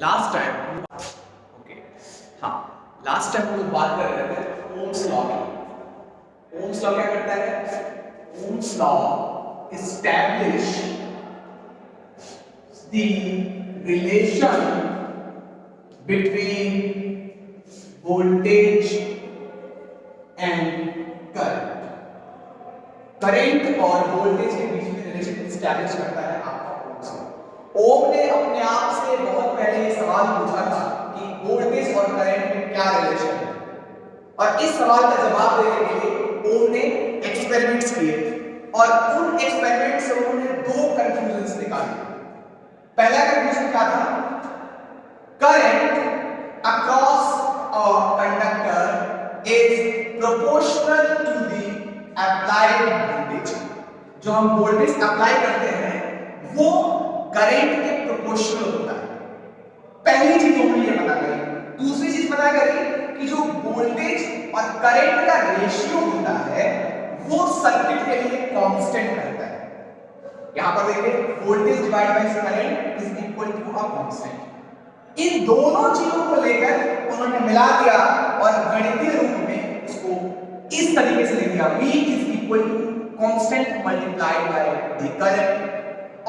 Last time okay हाँ last time हम लोग बात कर रहे थे ओम्स लॉ की। ओम्स लॉ क्या करता है? Ohm's law establish the relation between voltage and current. Current और वोल्टेज के बीच में रिलेशन एस्टैब्लिश करता है आपका ओम्स लॉ। ओम ने अपने आप से बहुत पहले ये सवाल पूछा था कि वोल्टेज और करंट में क्या रिलेशन है, और इस सवाल का जवाब देने के लिए ओम ने एक्सपेरिमेंट्स किए और उन एक्सपेरिमेंट से उन्होंने दो कंक्लूजन्स निकाले। पहला कंक्लूजन क्या था? Current across a conductor is proportional to the applied voltage. जो हम वोल्टेज अप्लाई करते हैं वो करंट के प्रोपोर्शनल होता है। पहली चीज हमने ये पता करी। दूसरी चीज पता करी कि जो वोल्टेज और करंट का रेशियो होता है वो सर्किट के लिए कांस्टेंट रहता है। यहां पर देखिए voltage divide by current is equal to a constant. इन दोनों चीजों को लेकर उन्होंने मिला दिया और गणितीय रूप में इसको इस तरीके से लिख दिया, V is equal to constant multiplied by the current.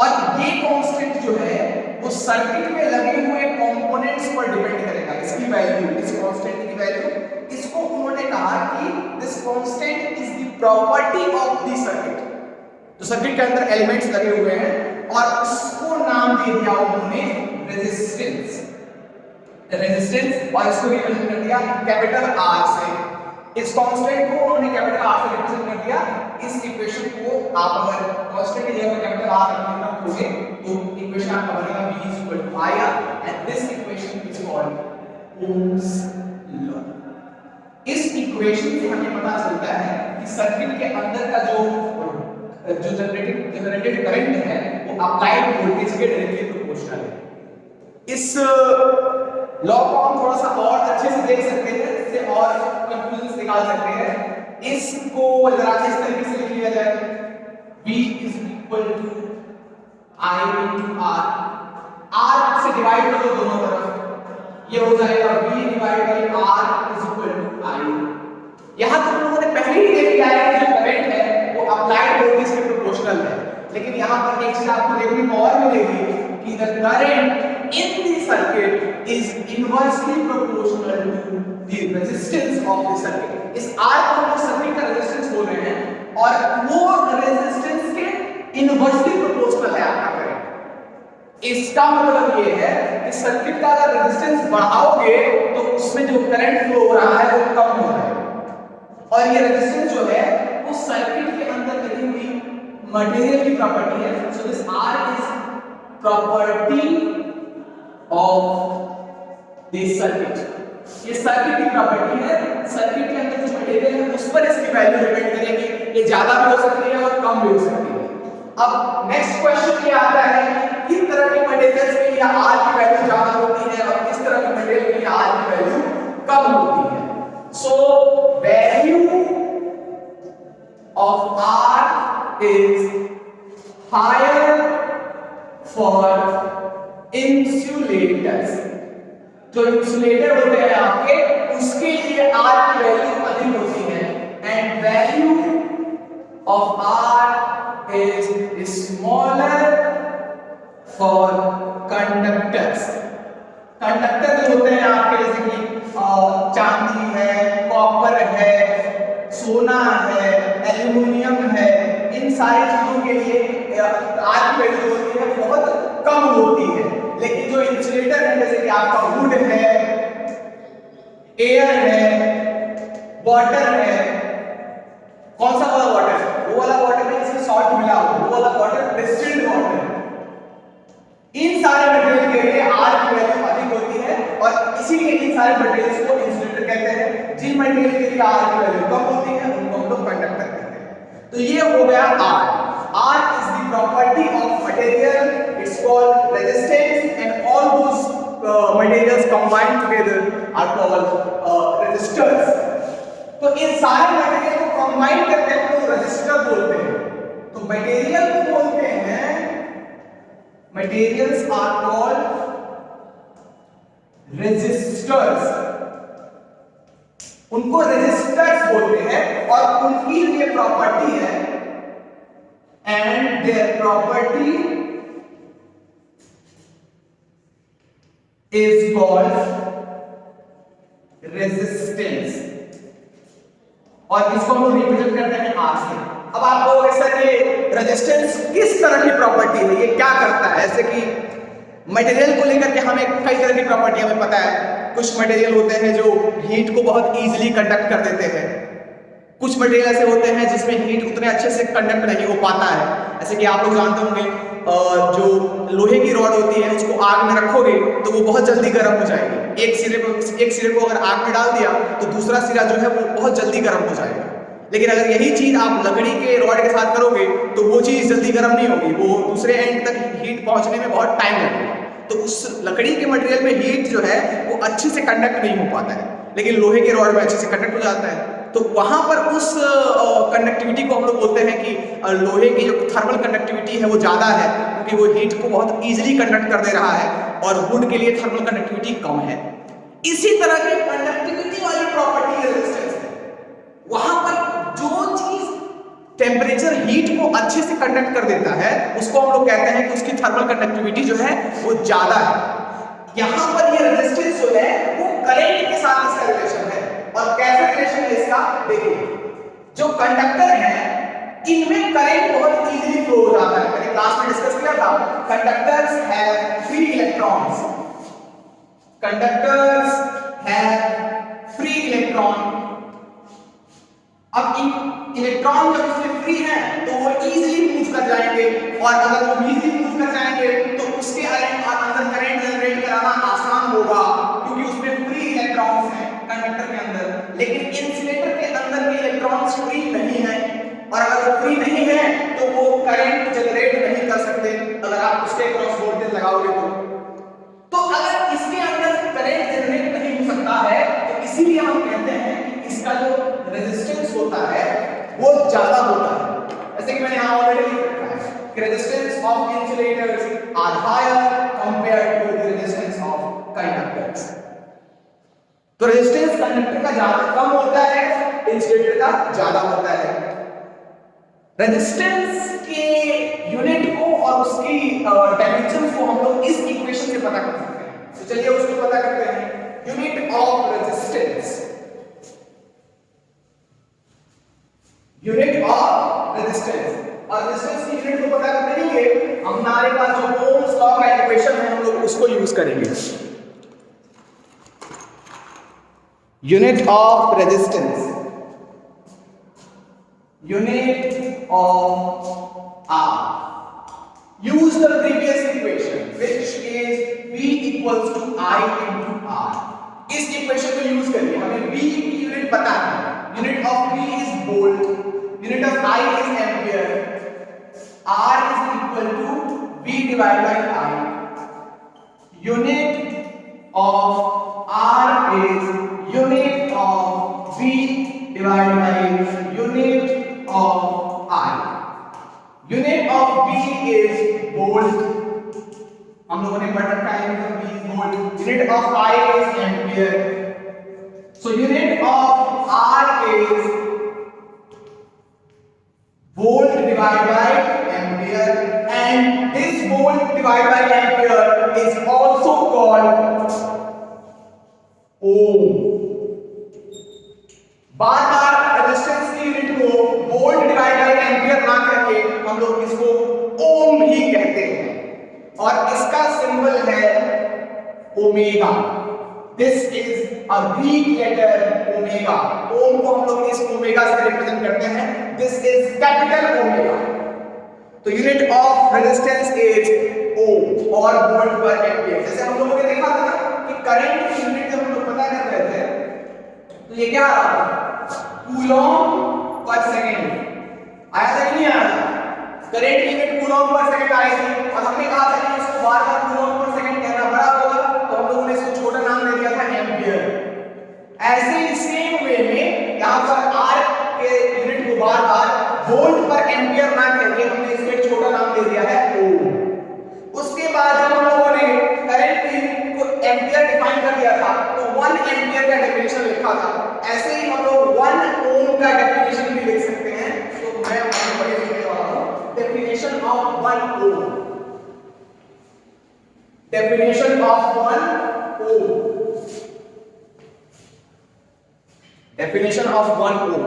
और ये कांस्टेंट जो है वो सर्किट में लगे हुए कंपोनेंट्स पर डिपेंड करेगा। इसकी वैल्यू, इस कांस्टेंट की वैल्यू, इसको उन्होंने कहा कि this constant is the property of the circuit. तो सर्किट के अंदर एलिमेंट्स लगे हुए हैं और उसको नाम दे दिया उन्होंने रेजिस्टेंस। रेजिस्टेंस, और इसको रिप्रेजेंट कर दिया कैपिटल आर से। इस कांस्टेंट को उन्होंने कैपिटल आर से रिप्रेजेंट कर दिया। इस इक्वेशन को आप अगर कांस्टेंट की जगह पे कैपिटल आर रखोगे तो इक्वेशन आपका बनेगा V is equal to IR and this equation is called Ohm's law। इस इक्वेशन से हमें पता चलता है कि सर्किट के अंदर का जो जनरेटेड करंट है वो अप्लाइड वोल्टेज के डायरेक्टली प्रोपोर्शनल है। इस लॉ को हम थोड़ा सा और अच्छे से देख सकते हैं, इससे और कंक्लूजन निकाल सकते हैं। इसको जरा इस तरीके से लिख लिया जाए, V is equal to I into R। R से डिवाइड कर दो दोनों तरफ, ये हो जाएगा V divide by R is equal to I। यहां तक लोगों ने पहले ही देख लिया है कि जो करंट है वो अप्लाइड वोल्टेज के प्रोपोर्शनल है, लेकिन यहां पर एक चीज आपको देखने को और मिलेगी कि the current in the circuit is inversely proportional to the resistance of the circuit। इस R को हम सर्किट का रेजिस्टेंस बोल रहे हैं और वो रेजिस्टेंस के इनवर्सली प्रोपोर्शनल है आपका करंट। इसका मतलब ये है कि सर्किट का अगर रेजिस्टेंस बढ़ाओगे तो उसमें जो करंट फ्लो हो रहा है वो कम हो रहा है, और ये रेजिस्टेंस जो है वो सर्किट के अंदर लगी हुई मटेरियल की प्रॉपर्टी है। So this R is property of this circuit. ये सर्किट की प्रॉपर्टी है, सर्किट के अंदर जो मटेरियल है उस पर इसकी वैल्यू डिपेंड करेगी। ये ज्यादा भी हो सकती है और कम भी हो सकती है। अब नेक्स्ट क्वेश्चन ये आता है कि किस तरह के मटेरियल्स के लिए R की वैल्यू ज्यादा होती है और किस तरह के मटेरियल के लिए R की वैल्यू कम होती है। So value of R is higher for insulators. जो इंसुलेटर होते हैं आपके उसके लिए R की वैल्यू अधिक होती है, and value of R is smaller for conductors. Conductor जो होते हैं आपके जैसे कि चांदी है, कॉपर है, सोना है, एल्युमिनियम है, इन सारी चीजों के लिए R की वैल्यू होती है बहुत कम होती है। लेकिन जो इंसुलेटर है जैसे कि आपका वुड है, एयर है, वाटर है, कौन सा वाला वाटर है? वो वाला वाटर है जिसमें सॉल्ट मिला हो, वो वाला वाटर डिस्टिल्ड वाटर। इन सारे मटेरियल के लिए R की वैल्यू अधिक होती है और इसीलिए इन सारे मटेरियल्स को इंसुलेटर कहते हैं। जिन मटेरियल के लिए R की वैल्यू कम होती है उनको हम लोग कंडक्टर कहते हैं। तो ये हो गया R। R is the property of material, it's called resistance, and all those materials combined together are called resistors। तो इन सारे मटेरियल को कंबाइन करके हम लोग रेजिस्टर बोलते हैं। तो मटेरियल को बोलते हैं, materials are called रेजिस्टर्स, उनको रेजिस्टर्स बोलते हैं और उनकी ये प्रॉपर्टी है, and their property is called resistance, और इसको हम लोग रिप्रेजेंट करते हैं R से। अब आप बोलोगे सर ये रेजिस्टेंस किस तरह की प्रॉपर्टी है, ये क्या करता है? ऐसे कि मटेरियल को लेकर के हमें कई तरह की प्रॉपर्टी हमें पता है। कुछ मटेरियल होते हैं जो हीट को बहुत इजीली कंडक्ट कर देते हैं, कुछ मटेरियल ऐसे होते हैं जिसमें हीट उतने अच्छे से कंडक्ट नहीं हो पाता है। ऐसे कि आप लोग जानते होंगे जो लोहे की रॉड होती है उसको आग में रखोगे तो वो बहुत जल्दी गर्म हो जाएगी। एक सिरे को अगर आग में डाल दिया तो दूसरा सिरा जो है वो बहुत जल्दी गर्म हो जाएगा। लेकिन अगर यही चीज आप लकड़ी के रॉड के साथ करोगे तो वो चीज जल्दी गर्म नहीं होगी, वो दूसरे एंड तक हीट पहुंचने में बहुत टाइम लगेगा। तो उस लकड़ी के मटेरियल में हीट जो है वो अच्छे से कंडक्ट नहीं हो पाता है, लेकिन लोहे के रॉड में अच्छे से कंडक्ट हो जाता है। तो वहां पर उस कंडक्टिविटी को हम लोग बोलते हैं कि लोहे की जो थर्मल कंडक्टिविटी है वो ज्यादा है, क्योंकि वो हीट को बहुत इजीली कंडक्ट कर दे रहा है, और वुड के लिए थर्मल कंडक्टिविटी कम है। इसी तरह की कंडक्टिविटी वाली प्रॉपर्टी रेजिस्टेंस है। वहां पर जो चीज टेम्परेचर हीट को अच्छे से कंडक्ट कर देता है उसको हम लोग कहते हैं कि उसकी थर्मल कंडक्टिविटी जो है वो ज्यादा है। यहां पर ये रेजिस्टेंस जो है वो करंट के साथ इसका रिलेशन है, और कैसे रिलेशन है इसका देखिए। जो कंडक्टर है इनमें करंट बहुत इजीली फ्लो हो जाता है। मैंने क्लास में डिस्कस किया था, conductors have free electrons, conductors have free electron. अब इलेक्ट्रॉन जब इसमें फ्री है तो वो इजीली मूव कर जाएंगे, और अगर वो इजीली मूव कर जाएंगे तो उसके अंदर करंट जनरेट कराना आसान होगा, क्योंकि उसमें फ्री इलेक्ट्रॉन्स हैं कंडक्टर के अंदर। लेकिन इंसुलेटर के अंदर के इलेक्ट्रॉन्स फ्री नहीं है, और अगर वो फ्री नहीं है तो वो करंट जनरेट नहीं कर सकते अगर आप उसके क्रॉस वोल्टेज लगाओगे तो अगर इसके अंदर करंट जनरेट नहीं हो सकता है तो इसीलिए हम कहते हैं कि इसका जो रेजिस्टेंस होता है वो ज्यादा होता है। जैसे कि मैंने यहां ऑलरेडी लिख रखा है कि resistance of insulators are higher compared to the resistance of conductors. तो रेजिस्टेंस कंडक्टर का ज्यादा कम होता है, इंसुलेटर का ज्यादा होता है। रेजिस्टेंस के यूनिट को और उसकी डायमेंशंस को हम लोग इस इक्वेशन से पता कर सकते हैं। तो चलिए उसको पता करते हैं। Unit of resistance, unit of resistance, और रेजिस्टेंस की यूनिट को पता करने के लिए हमारे पास जो ओम्स लॉ का इक्वेशन है हम लोग उसको यूज करेंगे। Unit of resistance, unit of R, use the previous equation which is V equals to I into R। इस इक्वेशन को यूज करिए, हमें V की यूनिट पता है, unit of V is volt, unit of I is ampere, R is equal to V divided by I, unit of R is unit of V divided by unit of I, unit of V is volt, हम लोगों ने पढ़ रखा है unit of V is volt, unit of I is ampere, so unit of R is volt divided by ampere, and this volt divided by ampere is also called ohm। Bar bar resistance की unit को volt divide by ampere ना करके हम लोग इसको ओम ही कहते हैं, और इसका सिंबल है omega. This is a Greek letter omega. Ohm को हम लोग इस ओमेगा से रिप्रेजेंट करते हैं, दिस इज कैपिटल ओमेगा। तो unit of resistance is ohm और वोल्ट पर एम्पियर। जैसे हम लोगों ने देखा था कि करंट की यूनिट जब हम लोग पता कर रहे थे तो ये क्या आ रहा था, कूलॉम पर सेकंड आया था कि नहीं आया था? करंट की यूनिट कूलॉम पर सेकंड आई थी, और हमने कहा था कि इसको बार-बार कूलॉम पर सेकंड कहना बड़ा होगा, तो हम लोगों ने इसको छोटा नाम दे दिया था एम्पियर। ऐसे ही सेम वे में यहां पर R के यूनिट को बार-बार वोल्ट पर एम्पियर ना करके हमने इसको एक छोटा नाम दे दिया है ओम। उसके बाद जब हम लोगों ने करंट की यूनिट को एम्पियर डिफाइन कर दिया लिखा था, ऐसे ही हम लोग 1 ओम का डेफिनेशन भी लिख सकते हैं। तो मैं आपको लिखने वाला हूं definition of 1 ohm. Definition of 1 ohm. Definition of 1 ohm.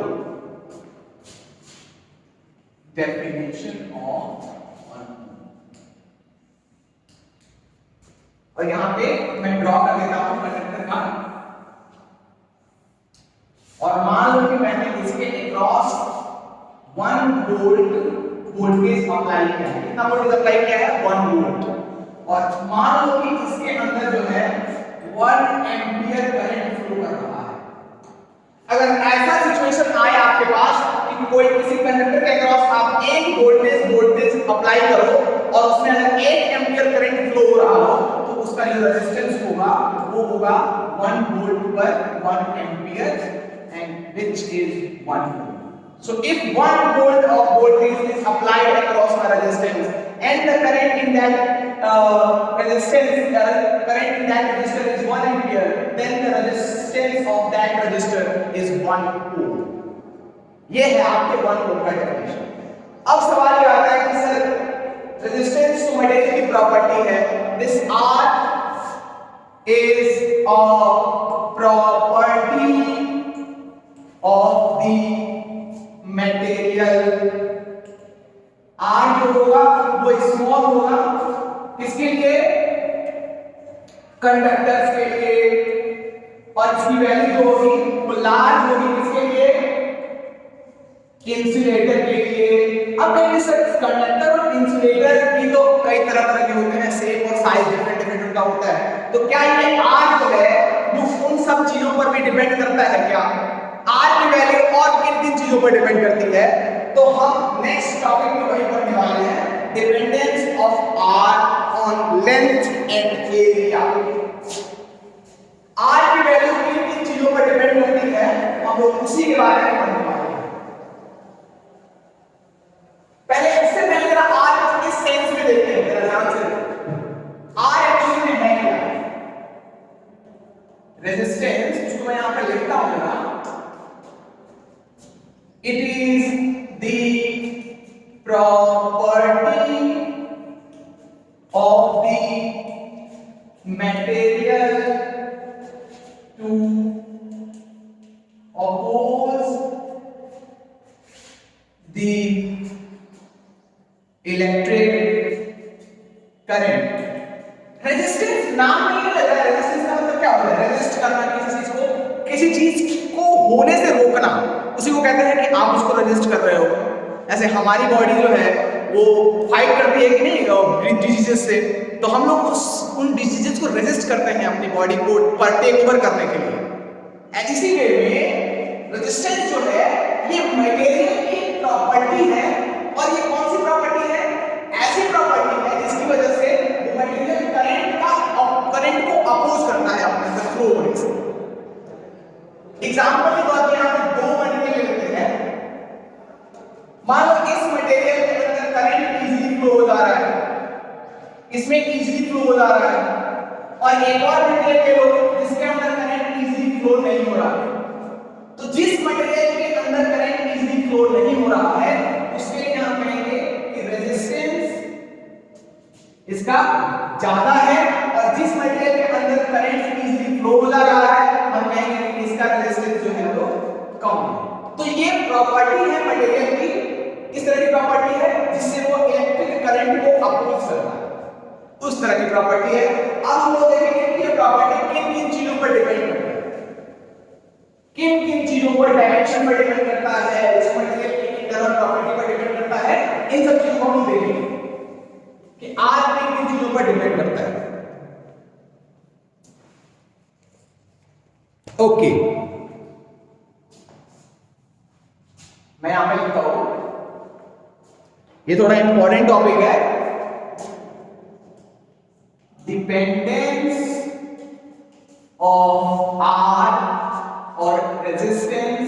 Definition of 1 ohm. और यहां पे मैं ड्रॉ कर देता हूं कंडक्टर का, और मान लो कि मैंने इसके अक्रॉस 1 वोल्ट वोल्टेज अप्लाई किया है। कितना वोल्टेज अप्लाई किया है? 1 वोल्ट। और मान लो कि इसके अंदर जो है 1 एम्पियर करंट फ्लो कर रहा है। अगर ऐसा सिचुएशन आए आपके पास कि कोई किसी कंडक्टर के अक्रॉस आप 1 वोल्टेज अप्लाई करो और उसमें अगर 1 एम्पियर करंट फ्लो हो रहा हो, तो उसका जो रेजिस्टेंस होगा वो होगा 1 वोल्ट पर 1 ampere, and which is 1 ohm. So if 1 volt of voltage is applied across a resistance and the current in that resistor is 1 ampere, then the resistance of that resistor is 1 ohm. ये है आपके 1 ohm का definition. अब सवाल ये आता है कि सर रेजिस्टेंस तो मटेरियल की प्रॉपर्टी है, this R is a property of the material। R जो होगा वो स्मॉल होगा, किसके लिए? कंडक्टर्स के लिए। और इसकी वैल्यू जो होगी वो लार्ज होगी, किसके लिए? इंसुलेटर के लिए। अब देखिए सर, कंडक्टर और इंसुलेटर की तो कई तरह के होते हैं, शेप और साइज डिफरेंट उनका होता है। तो क्या ये R जो है वो उन सब चीजों पर भी डिपेंड करता है क्या? R की वैल्यू और किन चीजों पर डिपेंड करती है? तो हम नेक्स्ट टॉपिक में वही पढ़ने वाले हैं, dependence of R on length and area. R की वैल्यू किन चीजों पर डिपेंड करती है, हम लोग उसी के बारे में पढ़ने वाले हैं। पहले इससे पहले जरा R को किस सेंस में देखते हैं, जरा ध्यान से। R एक्चुअली में है क्या? रेजिस्टेंस, उसको मैं यहां पे लिखता हूं जरा। It is the property of the material to oppose the electric current। Resistance नाम में ही लगा है, रेजिस्टेंस का मतलब क्या होता है? रेजिस्ट करना, किसी चीज को होने से रोकना, उसी को कहते हैं कि आप उसको रेजिस्ट कर रहे हो। ऐसे हमारी बॉडी जो है वो फाइट करती है कि नहीं डिजीजेस से, तो हम लोग उन डिजीजेस को रेजिस्ट करते हैं अपनी बॉडी को पर टेक ओवर करने के लिए। इसी वे में रेजिस्टेंस जो है ये मटेरियल की प्रॉपर्टी है। और ये कौन सी प्रॉपर्टी है? ऐसी प्रॉपर्टी है जिसकी वजह से वो मटेरियल करंट को अपोज करता है अपने अंदर फ्लो होने से। एग्जांपल के तौर पे यहां पे 2 मटेरियल लेते हैं। मान लो इस मटेरियल के अंदर करंट इजीली फ्लो हो जा रहा है, इसमें इजीली फ्लो हो जा रहा है, और एक और मटेरियल ले लो जिसके अंदर करंट इजीली फ्लो नहीं हो रहा है। तो जिस मटेरियल के अंदर करंट इजीली फ्लो नहीं हो रहा है उसके लिए हम कहेंगे कि रेजिस्टेंस इसका ज्यादा है, और जिस मटेरियल के अंदर करंट इजीली फ्लो हो जा रहा है हम कहेंगे कि इसका रेजिस्टेंस जो है वो कम है। तो ये प्रॉपर्टी है मटेरियल की, इस तरह की प्रॉपर्टी है जिससे वो इलेक्ट्रिक करंट को अपोज करता है, उस तरह की प्रॉपर्टी है। अब हम लोग देखेंगे कि ये प्रॉपर्टी किन चीजों पर डिपेंड करता है, किन चीजों पर, डायमेंशन पर डिपेंड करता है, उस मटेरियल की इंटरनल प्रॉपर्टी पर डिपेंड करता है। इन सब चीजों को हम देखेंगे कि आज किन चीजों पर डिपेंड करता है। ओके, मैं यहां पे लिखता हूं, ये थोड़ा इंपॉर्टेंट टॉपिक है, डिपेंडेंस ऑफ आर और resistance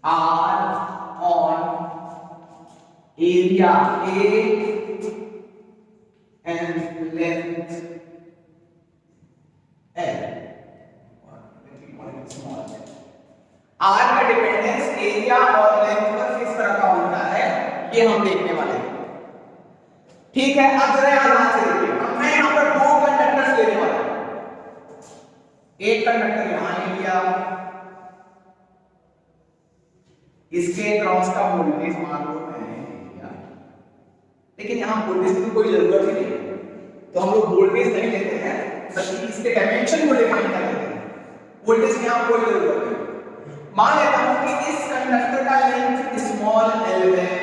R on area A and length L. इसके क्रॉस का वोल्टेज मान लो मैंने लिया, लेकिन यहाँ वोल्टेज की कोई जरूरत ही नहीं है, तो हम लोग वोल्टेज नहीं लेते हैं, बल्कि इसके डायमेंशन को डिफाइन कर लेते हैं। वोल्टेज की यहाँ कोई जरूरत नहीं। मान लेता हूं कि इस कंडक्टर का लेंथ स्मॉल l है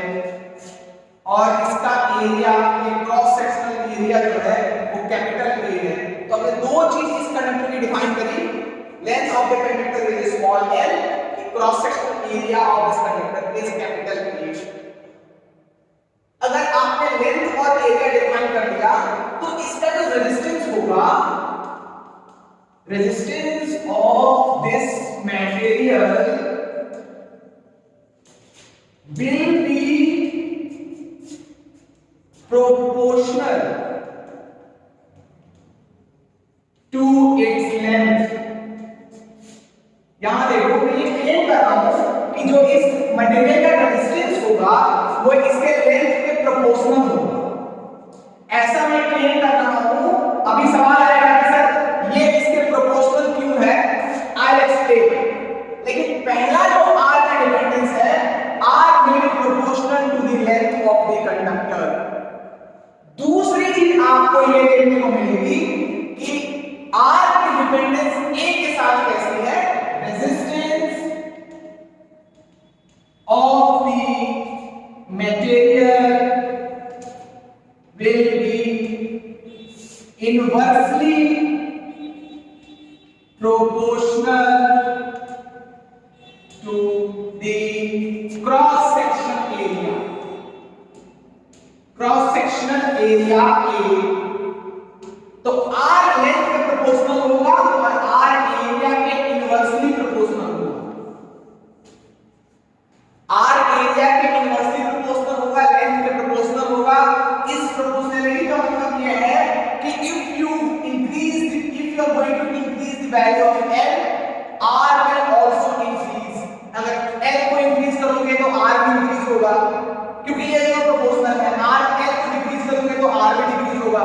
और इसका एरिया, ये क्रॉस सेक्शनल एरिया जो है वो कैपिटल A है। तो हमने दो चीज इस कंडक्टर की डिफाइन करी, length of the conductor is small l, cross sectional area of this conductor is capital A। अगर आपने लेंथ और एरिया डिफाइन कर दिया तो इसका जो रेजिस्टेंस होगा, resistance of this material will be proportional to its length। यहां देखो मैं ये क्लेम कर रहा हूं कि जो इस मटेरियल का रेजिस्टेंस होगा वो इसके लेंथ के प्रोपोर्शनल होगा, ऐसा मैं क्लेम कर रहा हूं। अभी सवाल आएगा कि सर ये इसके प्रोपोर्शनल क्यों है, आई एक्सप्लेन। लेकिन पहला जो R का डिपेंडेंस है, R will be proportional to the length of the conductor। दूसरी चीज आपको ये देखने को मिलेगी कि R की डिपेंडेंस A के साथ कैसी है, resistance of the material will be inversely proportional to the cross sectional area, cross sectional area A। तो R लेंथ के प्रोपोर्शनल होगा और R एरिया के इनवर्सली प्रोपोर्शनल होगा। R एरिया के इनवर्सली प्रोपोर्शनल होगा, लेंथ के प्रोपोर्शनल होगा। इस प्रोपोर्शनलिटी का मतलब यह है कि if you are going to increase the value of L, R will also increase। अगर L को इंक्रीज करोगे तो R भी इंक्रीज होगा, क्योंकि ये दोनों प्रोपोर्शनल है। R L को डिक्रीज करोगे तो R भी डिक्रीज होगा।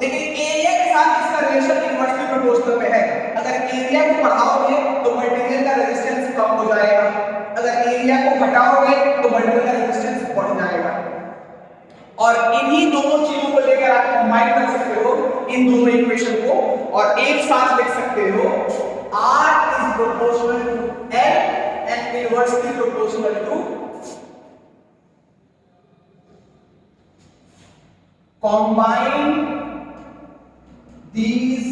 लेकिन एरिया के साथ इसका रिलेशन इनवर्सली प्रोपोर्शनल में है। अगर एरिया को बढ़ाओगे तो मटेरियल का रेजिस्टेंस कम हो जाएगा, अगर एरिया को घटाओगे तो मटेरियल का रेजिस्टेंस बढ़ जाएगा। और इन्हीं दोनों चीजों को लेकर आप कंबाइन कर सकते हो, इन दोनों इक्वेशन को, और एक साथ लिख सकते हो R is proportional to L and inversely proportional to combine these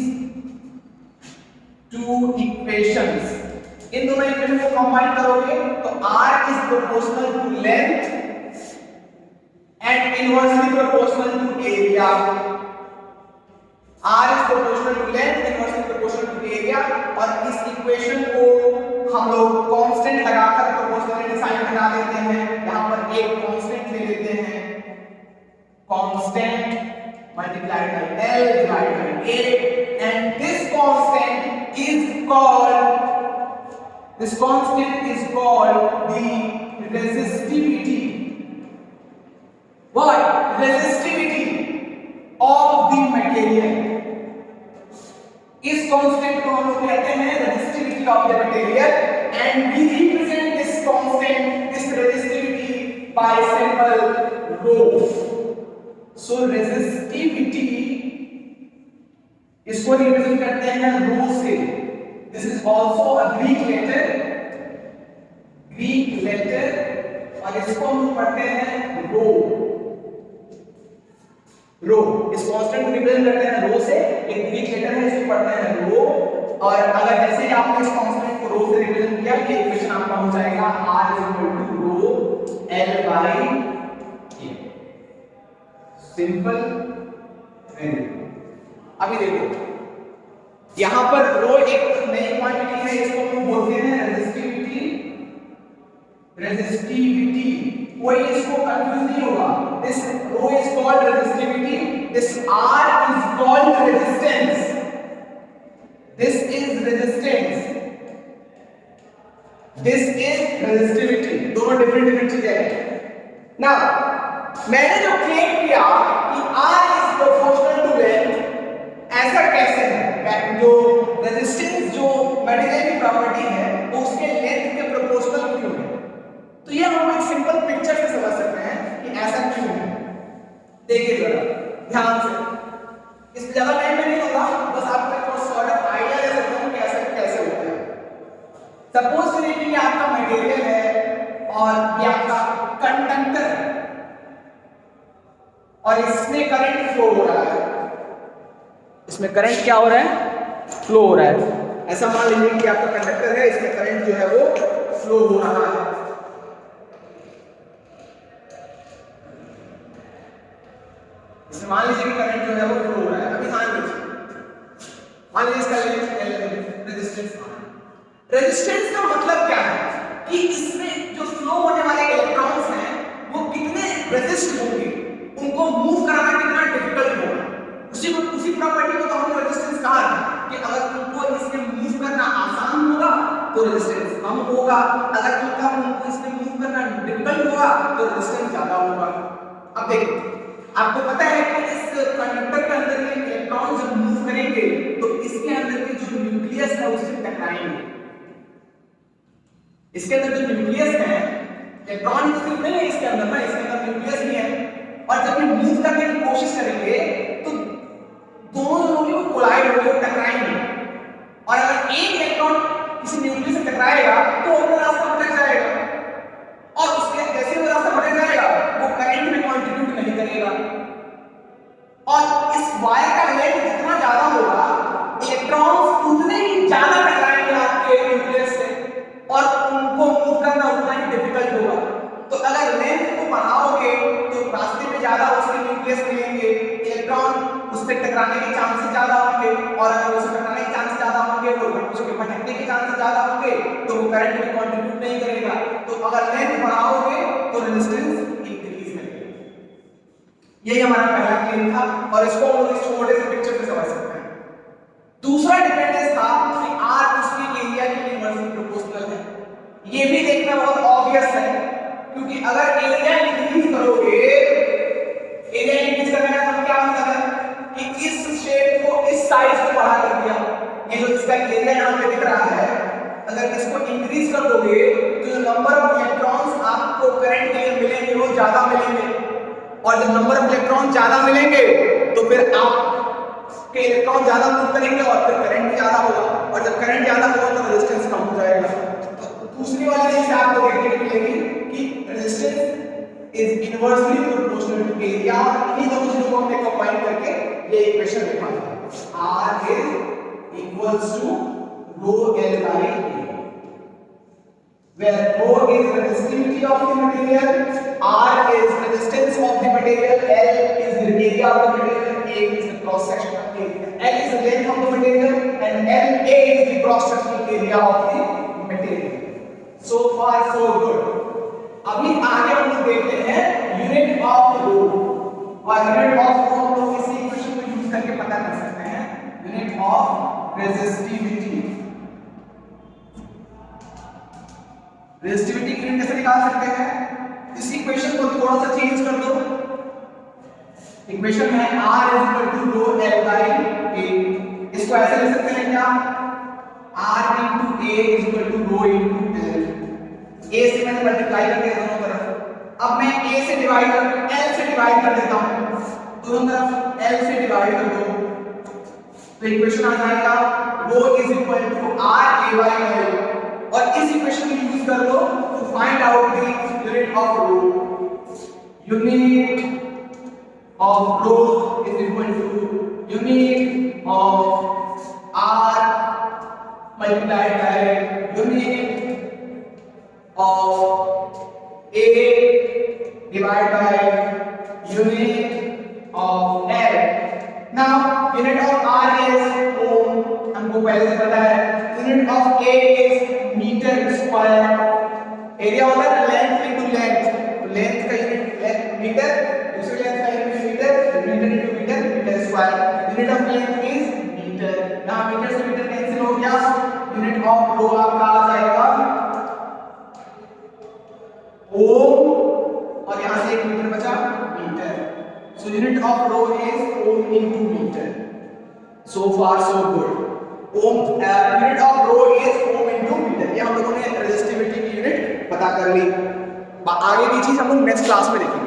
two equations। इन दोनों इक्वेशन को कंबाइन करोगे तो R is proportional to length and inversely proportional to area। R is proportional to length, inversely proportional to area। और इस equation को हम लोग constant लगाकर प्रोपोर्शनलिटी साइन बना देते हैं। यहां पर एक कांस्टेंट ले लेते हैं, constant multiplied by L divided by A, and this constant is called the resistivity। What? Resistivity of the material। इस कांस्टेंट को हम लोग कहते हैं resistivity of the material, and we represent this constant, this resistivity by symbol rho। So resistivity इसको represent करते हैं rho से। This is also a Greek letter और इसको हम पढ़ते हैं रो। इस कांस्टेंट को रिप्रेजेंट करते हैं रो से, एक ग्रीक लेटर है, इसको पढ़ते हैं रो। और अगर जैसे ही आपने इस कांस्टेंट को रो से रिप्रेजेंट किया, ये इक्वेशन आपका हो जाएगा R = rho L by A। Simple. अभी देखो यहां पर रो एक नई क्वांटिटी है, इसको हम बोलते हैं रेजिस्टिविटी। कोई इसको कंफ्यूज नहीं होगा। This rho is called resistivity, this R is called resistance. This is resistance, this is resistivity. दोनों डिफरेंट चीजें हैं। नाउ मैंने जो क्लेम किया कि R is proportional to length, ऐसा कैसे है? जो रेजिस्टेंस जो मटेरियल की प्रॉपर्टी है वो उसके लेंथ के प्रोपोर्शनल क्यों है? और ये आपका कंडक्टर है और इसमें करंट फ्लो हो रहा है, इसमें करंट क्या हो रहा है, फ्लो हो रहा है। ऐसा मान लीजिए कि आपका कंडक्टर है, इसमें करंट जो है वो फ्लो हो रहा है। इसमें मान लीजिए कि करंट जो है वो फ्लो हो रहा है। अभी मान लीजिए इसका रेजिस्टेंस, रेजिस्टेंस का मतलब क्या है कि इसमें जो फ्लो होने वाले इलेक्ट्रॉन्स हैं वो कितने रेजिस्ट होंगे, उनको मूव कराना कितना डिफिकल्ट होगा। उसी प्रॉपर्टी को तो हमने रेजिस्टेंस कहा था कि अगर उनको इसमें मूव करना आसान होगा तो रेजिस्टेंस कम होगा, अगर उनको इसमें मूव करना डिफिकल्ट होगा तो रेजिस्टेंस ज्यादा होगा। अब देखिए, आपको पता है कि इस कंडक्टर के अंदर के इलेक्ट्रॉन जब मूव करेंगे तो इसके अंदर के जो न्यूक्लियस है उससे टकराएंगे। इसके अंदर जो न्यूक्लियस है, इलेक्ट्रॉन तो सिर्फ नहीं है इसके अंदर ना, इसके अंदर न्यूक्लियस भी है, और जब ये मूव करने की कोशिश करेंगे तो दोनों जो वो कोलाइड होंगे, वो टकराएंगे, और अगर एक इलेक्ट्रॉन किसी न्यूक्लियस से टकराएगा तो अपना रास्ता भटक जाएगा, और उसके जैसे वो रास्ता भटक जाएगा वो करंट में कंट्रीब्यूट नहीं करेगा। और इस वायर का लेंथ जितना ज्यादा होगा, इलेक्ट्रॉन्स उतने ही ज्यादा टकराएंगे आपके न्यूक्लियस से और उनको मूव करना उतना ही डिफिकल्ट होगा। तो अगर लेंथ को बढ़ाओगे तो रास्ते में ज्यादा उसके न्यूक्लियस मिलेंगे, इलेक्ट्रॉन उससे टकराने के चांसेस ज्यादा होंगे, और अगर उससे टकराने के चांसेस ज्यादा होंगे तो उसके भटकने के चांसेस ज्यादा होंगे, तो वो करंट में कंट्रीब्यूट नहीं करेगा। तो अगर लेंथ बढ़ाओगे तो रेजिस्टेंस इंक्रीज करेगा। यही हमारा पहला क्लेम था और इसको हम लोग इस छोटे से पिक्चर से समझ सकते हैं। दूसरा डिपेंडेंस था कि R उसके एरिया के इनवर्सली प्रोपोर्शनल है। ये भी देखना बहुत ऑब्वियस है, क्योंकि अगर एरिया इंक्रीज करोगे, एरिया इंक्रीज करने का मतलब क्या मतलब है कि इस शेप को, इस साइज को बढ़ा कर दिया, ये जो इसका एरिया यहाँ पे दिख रहा है, अगर इसको इंक्रीज कर दोगे तो जो नंबर ऑफ इलेक्ट्रॉन्स आपको करंट के लिए मिलेंगे वो ज्यादा मिलेंगे, और जब नंबर ऑफ इलेक्ट्रॉन ज्यादा मिलेंगे तो फिर आप के इलेक्ट्रॉन ज्यादा मूव करेंगे और फिर करंट भी ज्यादा होगा, और जब करंट ज्यादा होगा तो रेजिस्टेंस कम हो जाएगा। तो दूसरी वाली चीज आपको देखने को मिलेगी कि resistance is inversely proportional to area, और इन्हीं दोनों चीजों को हमने कंबाइन करके ये इक्वेशन लिखा था, R is equals to rho L by A, where rho is resistivity of the material, R is resistance of the material, L is the area of the material, A is the cross section of the area, L is the length of the material, and LA is the cross sectional area of the material. So far so good. अभी आगे हम लोग देखते हैं unit of रो, और unit of रो हम लोग इसी इक्वेशन को यूज करके पता कर सकते हैं, यूनिट ऑफ रेजिस्टिविटी। रेजिस्टिविटी की यूनिट कैसे निकाल सकते हैं, इस इक्वेशन को थोड़ा सा चेंज कर दो। इक्वेशन है R = rho L by A, इसको ऐसे लिख सकते हैं क्या, R * A = rho * L। A से मैंने मल्टीप्लाई कर दिया दोनों तरफ, अब मैं A से डिवाइड कर L से डिवाइड कर देता हूं, दोनों तरफ L से डिवाइड कर दो, तो इक्वेशन आ जाएगा rho = R A by L, और इस इक्वेशन को यूज कर लो to find out the unit of rho. Unit of rho is equal to unit of R multiplied by unit of A divide by unit of L। Now unit of R is ohm, हमको पहले से पता है, unit of A is metre square, area होता है length into length, तो length का unit metre, दूसरी लेंथ का unit metre, metre into metre, metre square, unit of length is metre. यहां मीटर से मीटर कैंसिल हो गया, यूनिट ऑफ रो आपका आ जाएगा ओम, और यहां से 1 मीटर बचा metre, so unit of rho is ohm into metre. So far so good. Ohm unit of rho is ohm into metre, ये हम लोगों ने रेजिस्टिविटी की यूनिट पता कर ली। आगे की चीज हम लोग नेक्स्ट क्लास में देखेंगे।